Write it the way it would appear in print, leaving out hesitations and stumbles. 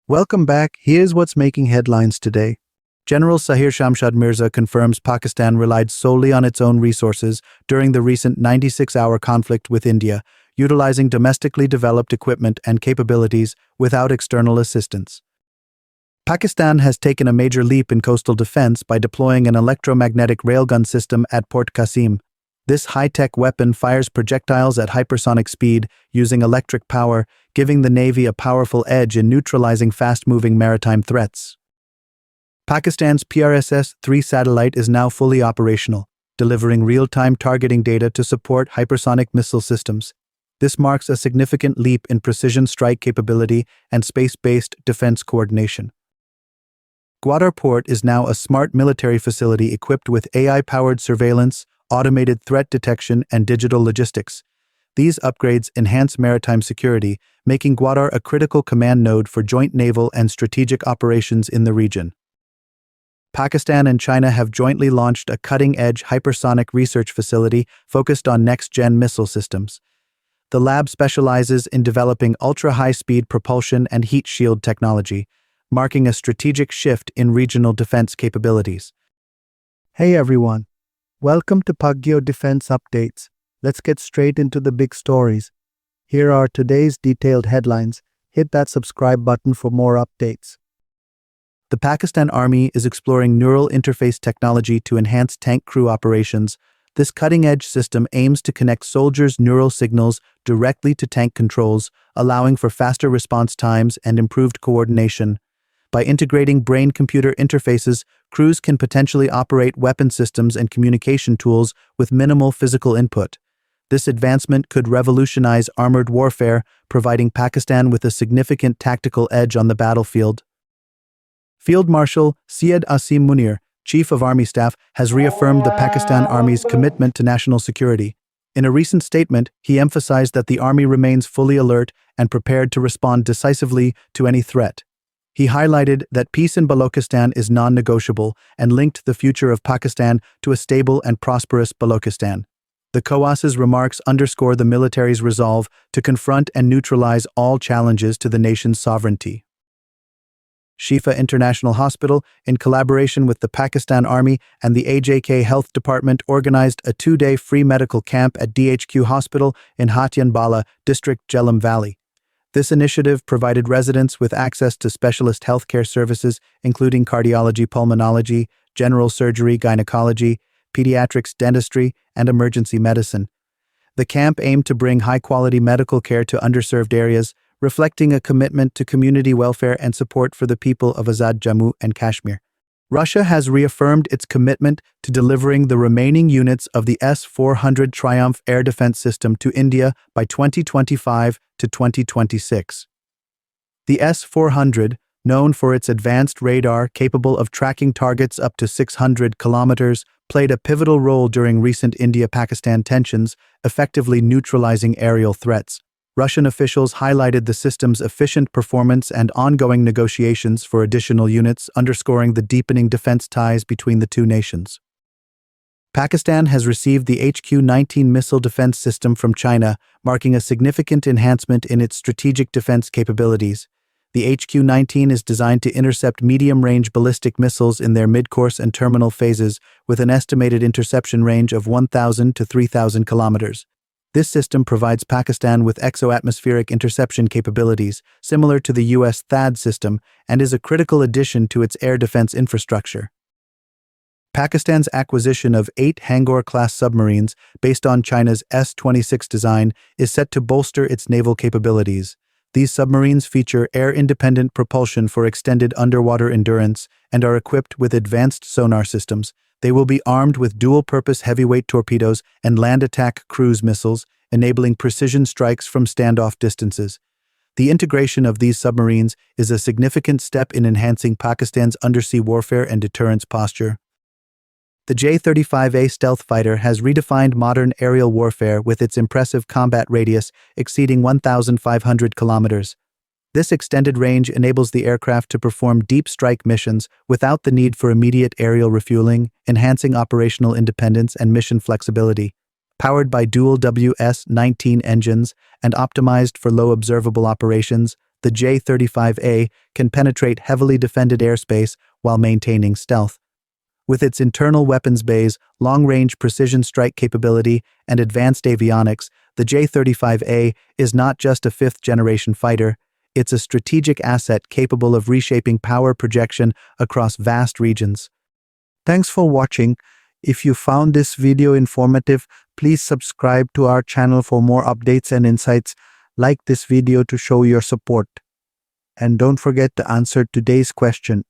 Welcome back. Here's what's making headlines today. General Sahir Shamshad Mirza confirms Pakistan relied solely on its own resources during the recent 96-hour conflict with India, utilizing domestically developed equipment and capabilities without external assistance. Pakistan has taken a major leap in coastal defense by deploying an electromagnetic railgun system at Port Qasim. This high-tech weapon fires projectiles at hypersonic speed using electric power, giving the Navy a powerful edge in neutralizing fast-moving maritime threats. Pakistan's PRSS-3 satellite is now fully operational, delivering real-time targeting data to support hypersonic missile systems. This marks a significant leap in precision strike capability and space-based defense coordination. Gwadar Port is now a smart military facility equipped with AI-powered surveillance, automated threat detection, and digital logistics. These upgrades enhance maritime security, making Gwadar a critical command node for joint naval and strategic operations in the region. Pakistan and China have jointly launched a cutting-edge hypersonic research facility focused on next-gen missile systems. The lab specializes in developing ultra-high-speed propulsion and heat shield technology, marking a strategic shift in regional defense capabilities. Hey everyone, welcome to Pakistangeo Defence Updates. Let's get straight into the big stories. Here are today's detailed headlines. Hit that subscribe button for more updates. The Pakistan Army is exploring neural interface technology to enhance tank crew operations. This cutting-edge system aims to connect soldiers' neural signals directly to tank controls, allowing for faster response times and improved coordination. By integrating brain-computer interfaces, crews can potentially operate weapon systems and communication tools with minimal physical input. This advancement could revolutionize armored warfare, providing Pakistan with a significant tactical edge on the battlefield. Field Marshal Syed Asim Munir, Chief of Army Staff, has reaffirmed the Pakistan Army's commitment to national security. In a recent statement, he emphasized that the Army remains fully alert and prepared to respond decisively to any threat. He highlighted that peace in Balochistan is non-negotiable and linked the future of Pakistan to a stable and prosperous Balochistan. The COAS's remarks underscore the military's resolve to confront and neutralize all challenges to the nation's sovereignty. Shifa International Hospital, in collaboration with the Pakistan Army and the AJK Health Department, organized a 2-day free medical camp at DHQ Hospital in Hatyan Bala District, Jhelum Valley. This initiative provided residents with access to specialist healthcare services, including cardiology, pulmonology, general surgery, gynecology, pediatrics, dentistry, and emergency medicine. The camp aimed to bring high-quality medical care to underserved areas, reflecting a commitment to community welfare and support for the people of Azad Jammu and Kashmir. Russia has reaffirmed its commitment to delivering the remaining units of the S-400 Triumph air defense system to India by 2025 to 2026. The S-400, known for its advanced radar capable of tracking targets up to 600 kilometers, played a pivotal role during recent India-Pakistan tensions, effectively neutralizing aerial threats. Russian officials highlighted the system's efficient performance and ongoing negotiations for additional units, underscoring the deepening defense ties between the two nations. Pakistan has received the HQ-19 missile defense system from China, marking a significant enhancement in its strategic defense capabilities. The HQ-19 is designed to intercept medium-range ballistic missiles in their mid-course and terminal phases, with an estimated interception range of 1,000 to 3,000 kilometers. This system provides Pakistan with exo-atmospheric interception capabilities, similar to the U.S. THAAD system, and is a critical addition to its air defense infrastructure. Pakistan's acquisition of 8 Hangar-class submarines, based on China's S-26 design, is set to bolster its naval capabilities. These submarines feature air-independent propulsion for extended underwater endurance and are equipped with advanced sonar systems. They will be armed with dual-purpose heavyweight torpedoes and land attack cruise missiles, enabling precision strikes from standoff distances. The integration of these submarines is a significant step in enhancing Pakistan's undersea warfare and deterrence posture. The J-35A stealth fighter has redefined modern aerial warfare with its impressive combat radius exceeding 1,500 kilometers. This extended range enables the aircraft to perform deep strike missions without the need for immediate aerial refueling, enhancing operational independence and mission flexibility. Powered by dual WS-19 engines and optimized for low observable operations, the J-35A can penetrate heavily defended airspace while maintaining stealth. With its internal weapons bays, long-range precision strike capability, and advanced avionics, the J-35A is not just a fifth-generation fighter, it's a strategic asset capable of reshaping power projection across vast regions. Thanks for watching. If you found this video informative, please subscribe to our channel for more updates and insights. Like this video to show your support. And don't forget to answer today's question.